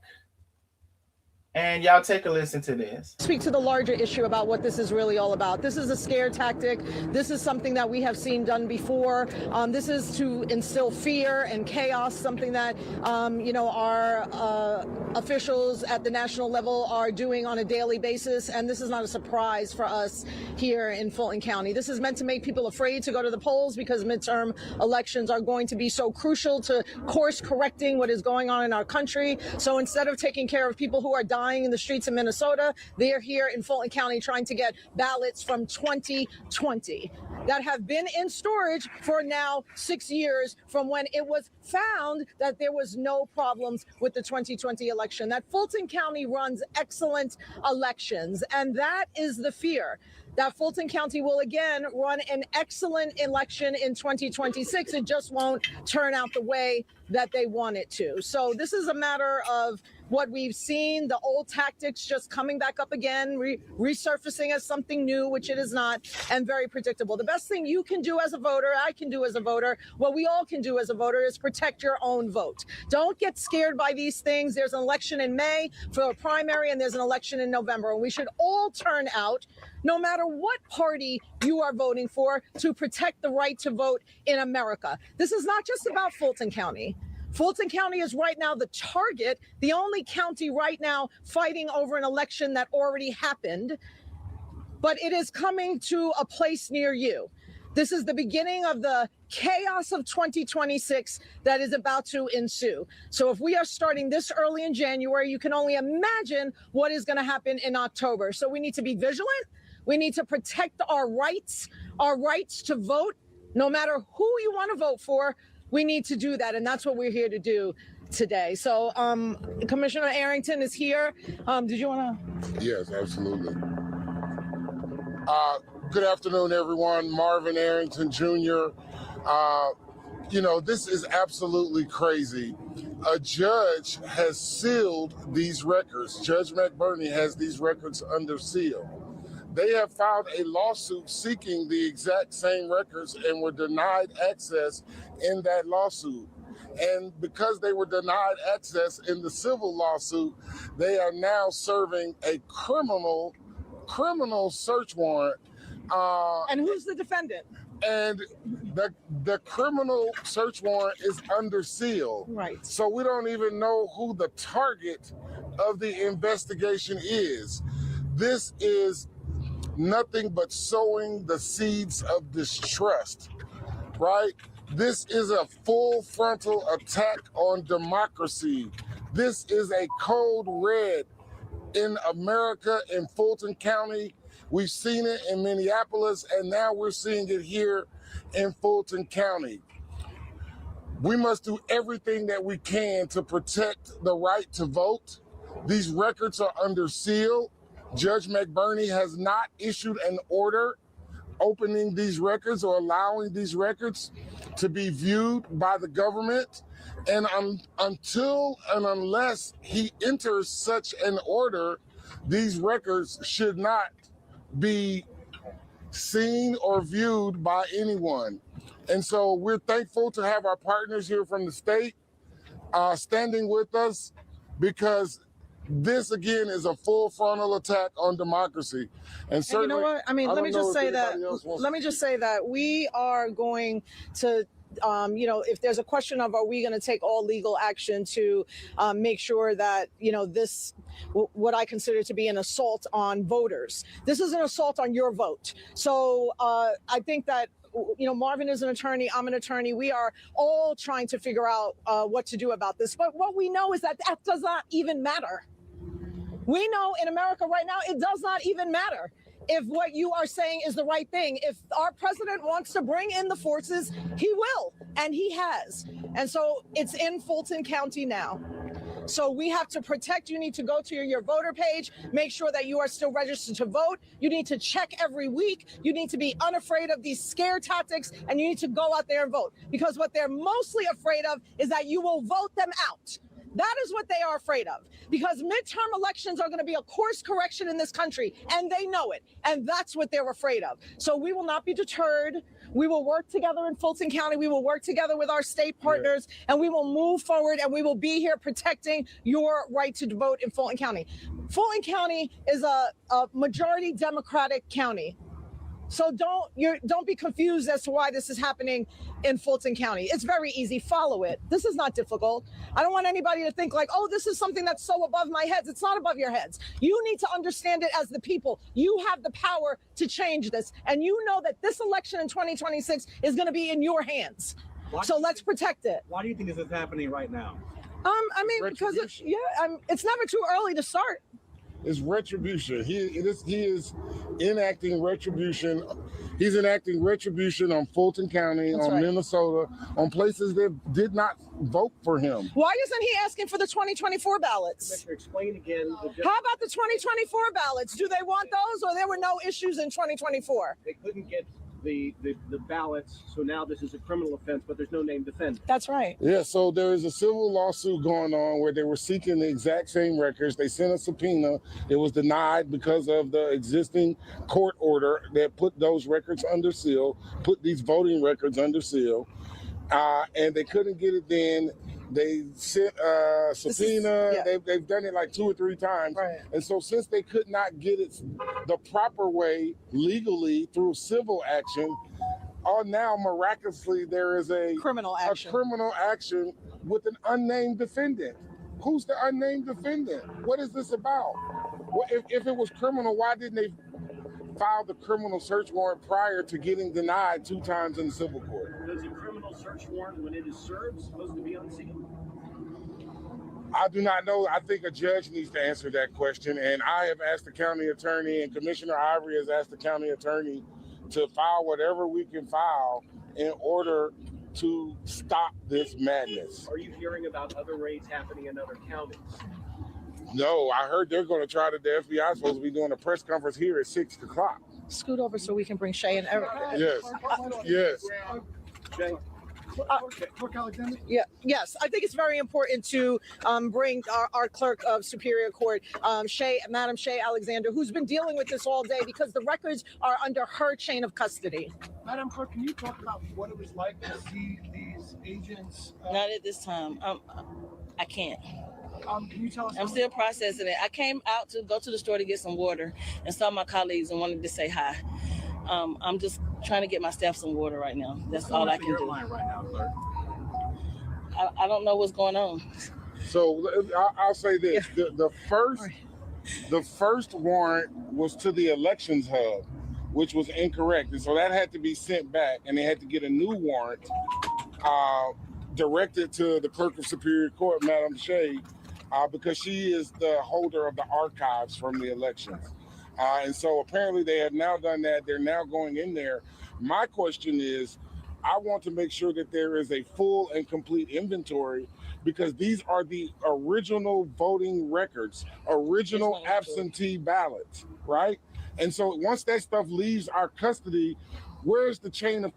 and y'all take a listen to this. Speak to the larger issue about what this is really all about. This is a scare tactic. This is something that we have seen done before. This is to instill fear and chaos, something that, our officials at the national level are doing on a daily basis. And this is not a surprise for us here in Fulton County. This is meant to make people afraid to go to the polls because midterm elections are going to be so crucial to course correcting what is going on in our country. So instead of taking care of people who are dying in the streets of Minnesota, they're here in Fulton County trying to get ballots from 2020 that have been in storage for now 6 years from when it was found that there was no problems with the 2020 election, that Fulton County runs excellent elections. And that is the fear, that Fulton County will again run an excellent election in 2026. It just won't turn out the way that they want it to. So this is a matter of what we've seen, the old tactics just coming back up again, resurfacing as something new, which it is not, and very predictable. The best thing you can do as a voter, I can do as a voter, what we all can do as a voter is protect your own vote. Don't get scared by these things. There's an election in May for a primary, and there's an election in November. And we should all turn out, no matter what party you are voting for, to protect the right to vote in America. This is not just about Fulton County. Fulton County is right now the target, the only county right now fighting over an election that already happened, but it is coming to a place near you. This is the beginning of the chaos of 2026 that is about to ensue. So if we are starting this early in January, you can only imagine what is going to happen in October. So we need to be vigilant. We need to protect our rights to vote, no matter who you want to vote for. We need to do that, and that's what we're here to do today. So Commissioner Arrington is here. Did you want to Yes, absolutely. Good afternoon, everyone. Marvin Arrington Jr. This is absolutely crazy. A judge has sealed these records. Judge McBurney has these records under seal. They have filed a lawsuit seeking the exact same records and were denied access in that lawsuit. And because they were denied access in the civil lawsuit, they are now serving a criminal search warrant. And who's the defendant? And the criminal search warrant is under seal. Right. So we don't even know who the target of the investigation is. This is nothing but sowing the seeds of distrust, right? This is a full frontal attack on democracy. This is a code red in America, in Fulton County. We've seen it in Minneapolis, and now we're seeing it here in Fulton County. We must do everything that we can to protect the right to vote. These records are under seal. Judge McBurney has not issued an order opening these records or allowing these records to be viewed by the government. And until and unless he enters such an order, these records should not be seen or viewed by anyone. And so we're thankful to have our partners here from the state standing with us, because this again is a full frontal attack on democracy. And you know what? I mean, let me just say that we are going to if there's a question of are we going to take all legal action to make sure that, this, what I consider to be an assault on voters. This is an assault on your vote. So I think that, Marvin is an attorney, I'm an attorney. We are all trying to figure out what to do about this. But what we know is that does not even matter. We know in America right now, it does not even matter if what you are saying is the right thing. If our president wants to bring in the forces, he will, and he has. And so it's in Fulton County now. So we have to protect. You need to go to your voter page, make sure that you are still registered to vote. You need to check every week. You need to be unafraid of these scare tactics, and you need to go out there and vote. Because what they're mostly afraid of is that you will vote them out. That is what they are afraid of, because midterm elections are going to be a course correction in this country, and they know it. And that's what they're afraid of. So we will not be deterred. We will work together in Fulton County. We will work together with our state partners, and we will move forward, and we will be here protecting your right to vote in Fulton County. Fulton County is a majority Democratic county. So don't be confused as to why this is happening in Fulton County. It's very easy. Follow it. This is not difficult. I don't want anybody to think like, oh, this is something that's so above my heads. It's not above your heads. You need to understand it as the people. You have the power to change this. And you know that this election in 2026 is going to be in your hands. So let's protect it. Why do you think this is happening right now? Because it's never too early to start. It's retribution. He is enacting retribution. He's enacting retribution on Fulton County, That's on right. Minnesota, on places that did not vote for him. Why isn't he asking for the 2024 ballots? Commissioner, explain again. How about the 2024 ballots? Do they want those, or there were no issues in 2024? They couldn't get the ballots, so now this is a criminal offense, but there's no named defendant. That's right. Yeah, so there is a civil lawsuit going on where they were seeking the exact same records. They sent a subpoena. It was denied because of the existing court order that put those records under seal, put these voting records under seal, and they couldn't get it then. They sent a subpoena. They've done it like 2 or 3 times. Right. And so since they could not get it the proper way legally through civil action, now miraculously there is a criminal action with an unnamed defendant. Who's the unnamed defendant? What is this about? Well, if it was criminal, why didn't they file the criminal search warrant prior to getting denied 2 times in the civil court? Does a criminal search warrant, when it is served, supposed to be unsealed? I do not know. I think a judge needs to answer that question. And I have asked the county attorney, and Commissioner Ivory has asked the county attorney to file whatever we can file in order to stop this madness. Are you hearing about other raids happening in other counties? No, I heard they're going to try to. The FBI is supposed to be doing a press conference here at 6 o'clock. Scoot over so we can bring Shay and Eric. Yes. Clerk Alexander? Yes. I think it's very important to bring our clerk of Superior Court, Madam Shay Alexander, who's been dealing with this all day because the records are under her chain of custody. Madam Clerk, can you talk about what it was like to see these agents? Not at this time. I can't. Can you tell us? I'm still processing it. I came out to go to the store to get some water and saw my colleagues and wanted to say hi. I'm just trying to get my staff some water right now. That's all I can do. Right now, Clerk? I don't know what's going on. So I'll say this: the first warrant was to the elections hub, which was incorrect, and so that had to be sent back, and they had to get a new warrant directed to the Clerk of Superior Court, Madam Shay, because she is the holder of the archives from the elections. And so apparently they have now done that. They're now going in there. My question is, I want to make sure that there is a full and complete inventory because these are the original voting records, original absentee ballots, right? And so once that stuff leaves our custody, where's the chain of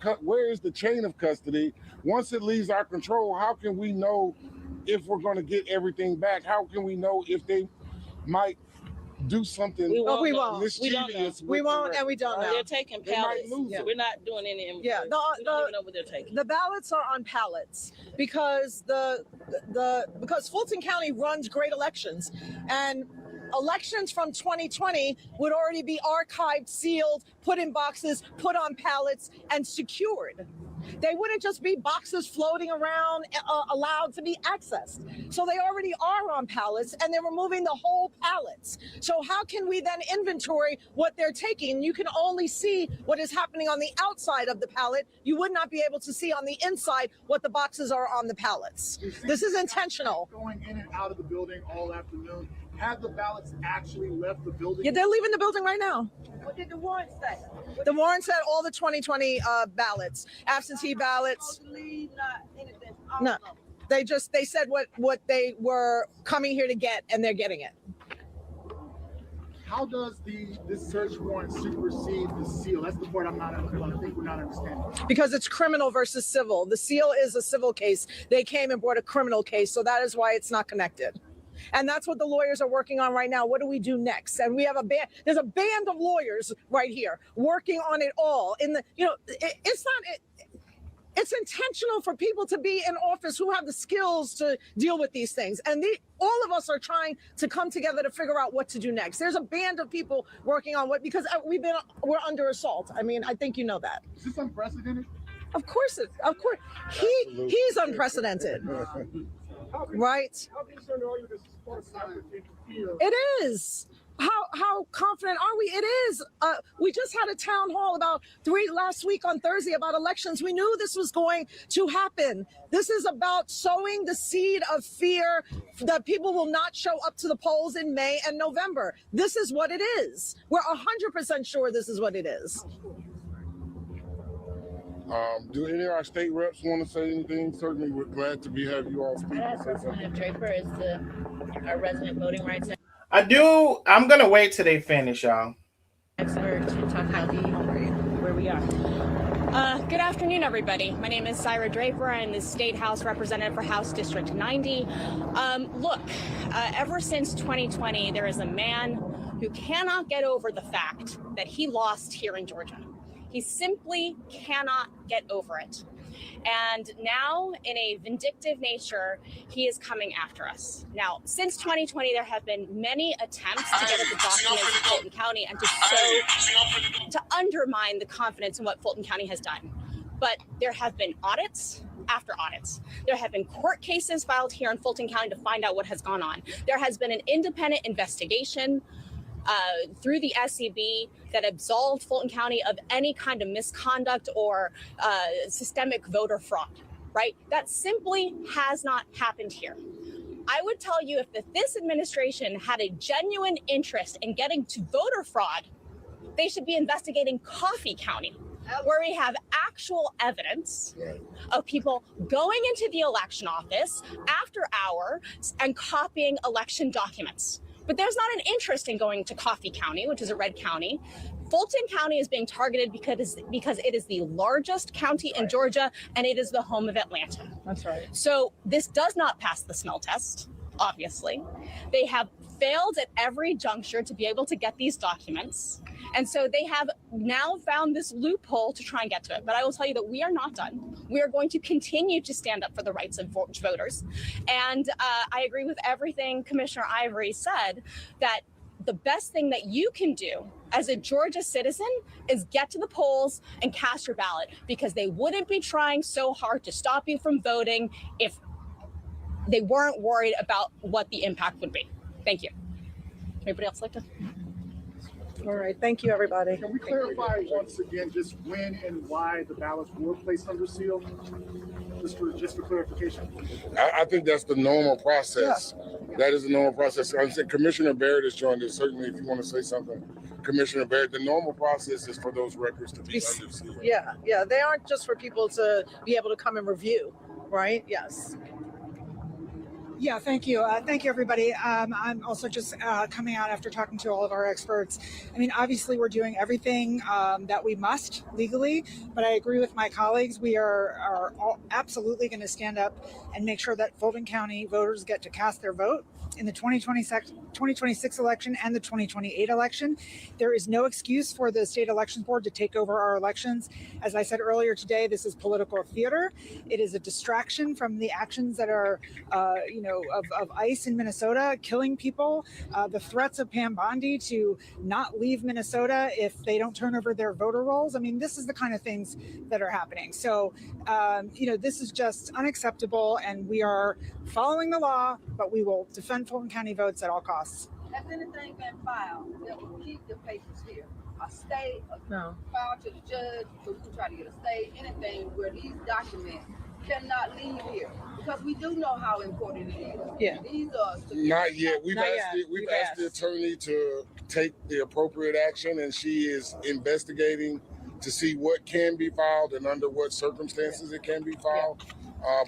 custody? Once it leaves our control, how can we know if we're going to get everything back? How can we know if they might do something? We won't. We don't know. We won't, and we don't know. They're taking pallets. We're not doing any inventory. Yeah, we don't even know what they're taking. The ballots are on pallets because because Fulton County runs great elections, and elections from 2020 would already be archived, sealed, put in boxes, put on pallets, and secured. They wouldn't just be boxes floating around, allowed to be accessed. So they already are on pallets, and they're removing the whole pallets. So how can we then inventory what they're taking? You can only see what is happening on the outside of the pallet. You would not be able to see on the inside what the boxes are on the pallets. This is intentional. Going in and out of the building all afternoon. Have the ballots actually left the building? Yeah, they're leaving the building right now. What did the warrant say? The warrant said all the 2020 ballots, absentee ballots. Totally not innocent. No, they said what they were coming here to get, and they're getting it. How does this search warrant supersede the seal? That's the part I think we're not understanding. Because it's criminal versus civil. The seal is a civil case. They came and brought a criminal case, so that is why it's not connected. And that's what the lawyers are working on right now. What do we do next? And we have there's a band of lawyers right here working on it all. It's intentional for people to be in office who have the skills to deal with these things. And all of us are trying to come together to figure out what to do next. There's a band of people working on because we're under assault. I mean, I think you know that. Is this unprecedented? Of course, he's unprecedented. Right? How concerned are you that it is. How confident are we? It is. We just had a town hall last week on Thursday about elections. We knew this was going to happen. This is about sowing the seed of fear that people will not show up to the polls in May and November. This is what it is. We're 100% sure this is what it is. Do any of our state reps want to say anything? Certainly, we're glad to have you all speak. Representative Draper is our resident voting rights I'm gonna wait till they finish, y'all. expert to talk about where we are. Good afternoon, everybody. My name is Syra Draper. I'm the State House Representative for House District 90. Ever since 2020, there is a man who cannot get over the fact that he lost here in Georgia. He simply cannot get over it. And now, in a vindictive nature, he is coming after us. Now, since 2020, there have been many attempts to get at the documents of Fulton County and to undermine the confidence in what Fulton County has done. But there have been audits after audits. There have been court cases filed here in Fulton County to find out what has gone on. There has been an independent investigation through the SCB that absolved Fulton County of any kind of misconduct or systemic voter fraud, right? That simply has not happened here. I would tell you if this administration had a genuine interest in getting to voter fraud, they should be investigating Coffee County, where we have actual evidence of people going into the election office after hours and copying election documents. but there's not an interest in going to Coffee County, which is a red county. Fulton County is being targeted because it is the largest county in Georgia, and it is the home of Atlanta. That's right. So this does not pass the smell test, obviously. They have failed at every juncture to be able to get these documents. And so they have now found this loophole to try and get to it. But I will tell you that we are not done. We are going to continue to stand up for the rights of voters. And I agree with everything Commissioner Ivory said, that the best thing that you can do as a Georgia citizen is get to the polls and cast your ballot, because they wouldn't be trying so hard to stop you from voting if they weren't worried about what the impact would be. Thank you. Anybody else like to? All right. Thank you, everybody. Can we clarify once again just when and why the ballots were placed under seal? Just for clarification. I think that's the normal process. Yeah. That is the normal process. I'm saying Commissioner Barrett has joined us. Certainly, if you want to say something, Commissioner Barrett, the normal process is for those records to be under seal. Yeah. They aren't just for people to be able to come and review, right? Yes. Yeah, thank you. Thank you, everybody. I'm also just coming out after talking to all of our experts. I mean, obviously, we're doing everything that we must legally, but I agree with my colleagues. We are all absolutely going to stand up and make sure that Fulton County voters get to cast their vote in the 2026 election and the 2028 election. There is no excuse for the state elections board to take over our elections. As I said earlier today, this is political theater. It is a distraction from the actions that are, of ICE in Minnesota, killing people, the threats of Pam Bondi to not leave Minnesota if they don't turn over their voter rolls. I mean, this is the kind of things that are happening. So, this is just unacceptable, and we are following the law, but we will defend Fulton County votes at all costs. Has anything been filed that will keep the papers here? A stay, filed to the judge, so we can try to get a stay, anything where these documents cannot leave here, because we do know how important it is. Yeah. These are not yet. We've asked the attorney to take the appropriate action, and she is investigating to see what can be filed and under what circumstances it can be filed.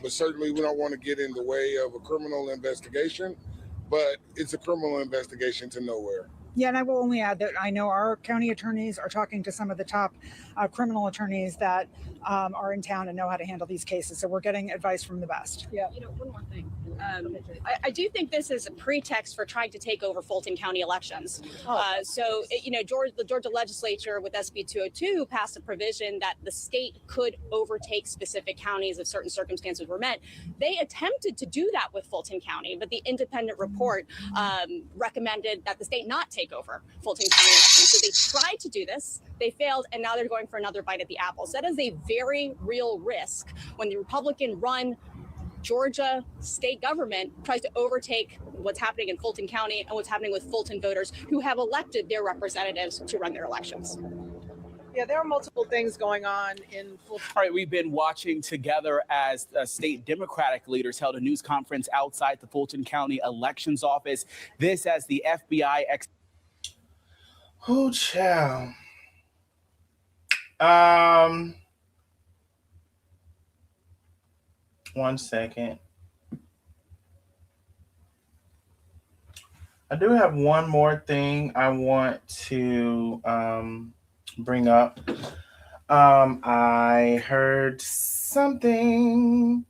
But certainly we don't want to get in the way of a criminal investigation, but it's a criminal investigation to nowhere. Yeah, and I will only add that I know our county attorneys are talking to some of the top criminal attorneys that are in town and know how to handle these cases. So we're getting advice from the best. Yeah. One more thing. I do think this is a pretext for trying to take over Fulton County elections. The Georgia legislature with SB 202 passed a provision that the state could overtake specific counties if certain circumstances were met. They attempted to do that with Fulton County, but the independent report recommended that the state not take over Fulton County elections. So they tried to do this, they failed, and now they're going for another bite at the apple. So that is a very real risk when the Republican-run Georgia state government tries to overtake what's happening in Fulton County and what's happening with Fulton voters who have elected their representatives to run their elections. Yeah, there are multiple things going on in Fulton. All right, we've been watching together as state Democratic leaders held a news conference outside the Fulton County Elections Office. This as the FBI... Oh, child. One second. I do have one more thing I want to bring up. I heard something.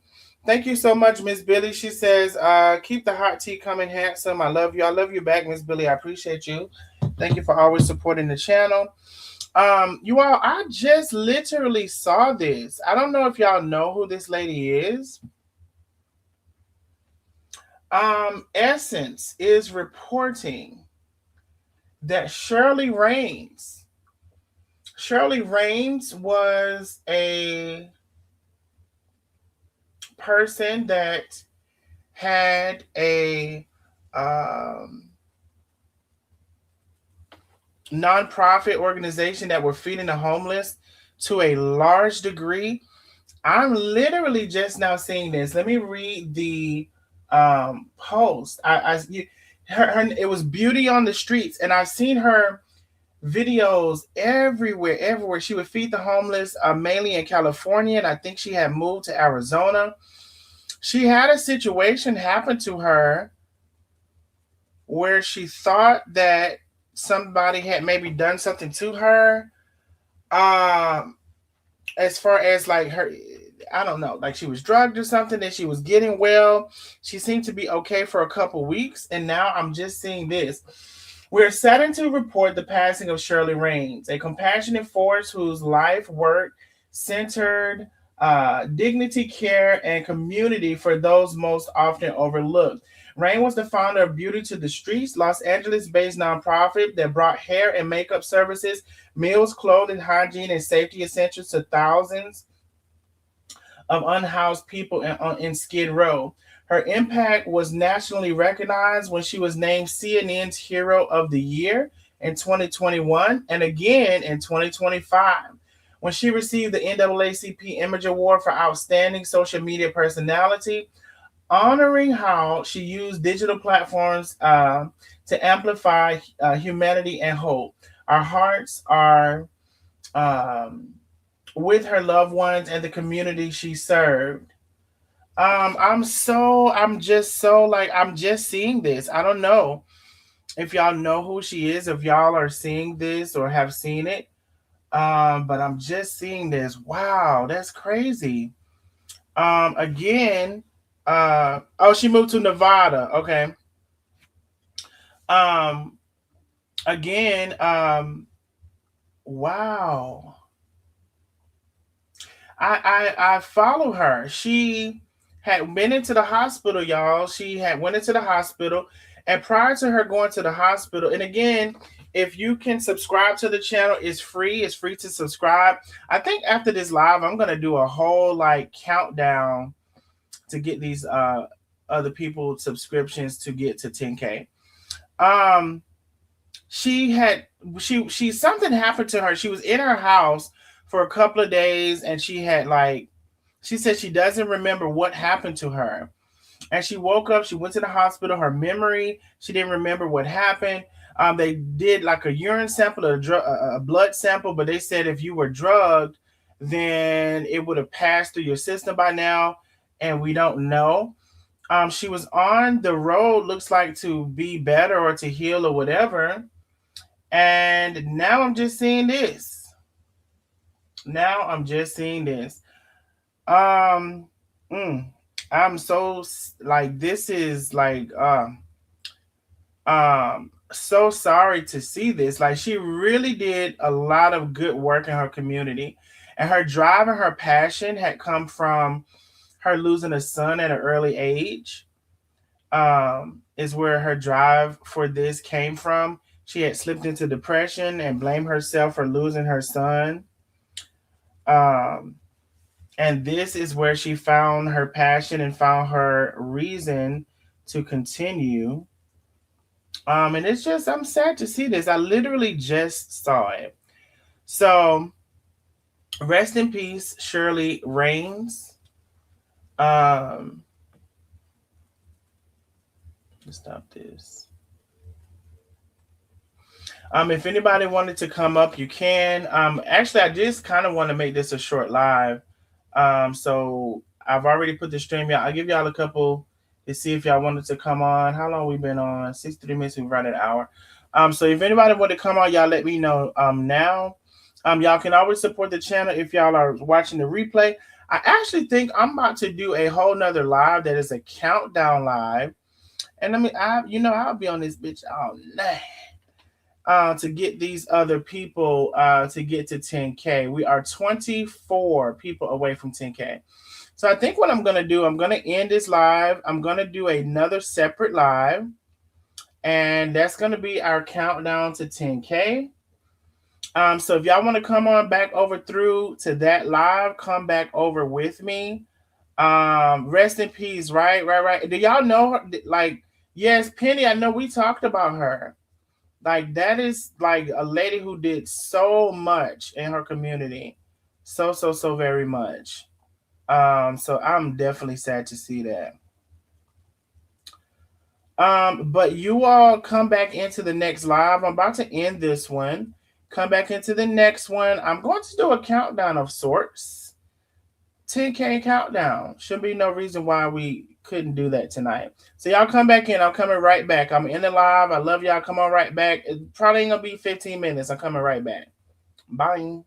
Thank you so much, Miss Billy. She says, keep the hot tea coming, handsome. I love you. I love you back, Miss Billy. I appreciate you. Thank you for always supporting the channel. You all, I just literally saw this. I don't know if y'all know who this lady is. Essence is reporting that Shirley Raines was a person that had a nonprofit organization that were feeding the homeless to a large degree. I'm literally just now seeing this. Let me read the post. It was Beauty on the Streets, and I've seen her videos everywhere. She would feed the homeless, mainly in California, and I think she had moved to Arizona. She had a situation happen to her where she thought that somebody had maybe done something to her. Um, as far as like her, I don't know, like she was drugged or something, and she was getting well. She seemed to be okay for a couple weeks, and now I'm just seeing this. We're saddened to report the passing of Shirley Raines, a compassionate force whose life work centered dignity, care, and community for those most often overlooked. Rain was the founder of Beauty to the Streets, Los Angeles-based nonprofit that brought hair and makeup services, meals, clothing, hygiene, and safety essentials to thousands of unhoused people in Skid Row. Her impact was nationally recognized when she was named CNN's Hero of the Year in 2021 and again in 2025 when she received the NAACP Image Award for Outstanding Social Media Personality, honoring how she used digital platforms to amplify humanity and hope. Our hearts are with her loved ones and the community she served. I'm just seeing this. I don't know if y'all know who she is, if y'all are seeing this or have seen it. But I'm just seeing this. Wow, that's crazy. Again, oh, she moved to Nevada. Okay. Um, again, wow. I follow her. She had been into the hospital, y'all. She had went into the hospital, and prior to her going to the hospital, and again, if you can subscribe to the channel, it's free. It's free to subscribe. I think after this live, I'm gonna do a whole like countdown to get these other people subscriptions to get to 10K. Um, she something happened to her. She was in her house for a couple of days, and she said she doesn't remember what happened to her. And she woke up, she went to the hospital, her memory, she didn't remember what happened. They did like a urine sample, a blood sample, but they said if you were drugged, then it would have passed through your system by now, and we don't know. She was on the road, looks like, to be better or to heal or whatever. And now I'm just seeing this. Now I'm just seeing this. Um, I'm so like this is like so sorry to see this. Like she really did a lot of good work in her community, and her drive and her passion had come from her losing a son at an early age. Is where her drive for this came from. She had slipped into depression and blamed herself for losing her son. Um, and this is where she found her passion and found her reason to continue. And it's just, I'm sad to see this. I literally just saw it. So, rest in peace, Shirley Raines. Let's stop this. If anybody wanted to come up, you can. Actually, I just kind of want to make this a short live. So I've already put the stream out. I'll give y'all a couple to see if y'all wanted to come on. How long we been on? 63 minutes. We've run an hour. So if anybody wanted to come on, y'all let me know now. Y'all can always support the channel if y'all are watching the replay. I actually think I'm about to do a whole nother live that is a countdown live. And I'll be on this bitch all night. To get these other people to get to 10K. We are 24 people away from 10K. So I think what I'm going to do, I'm going to end this live. I'm going to do another separate live. And that's going to be our countdown to 10K. So if y'all want to come on back over through to that live, come back over with me. Rest in peace, right. Do y'all know her? Like, yes, Penny, I know we talked about her. Like that is like a lady who did so much in her community. So very much. So I'm definitely sad to see that. But you all come back into the next live. I'm about to end this one. Come back into the next one. I'm going to do a countdown of sorts. 10K countdown. Shouldn't be no reason why we couldn't do that tonight. So y'all come back in. I'm coming right back. I'm in the live. I love y'all. Come on right back. It probably ain't gonna be 15 minutes. I'm coming right back. Bye.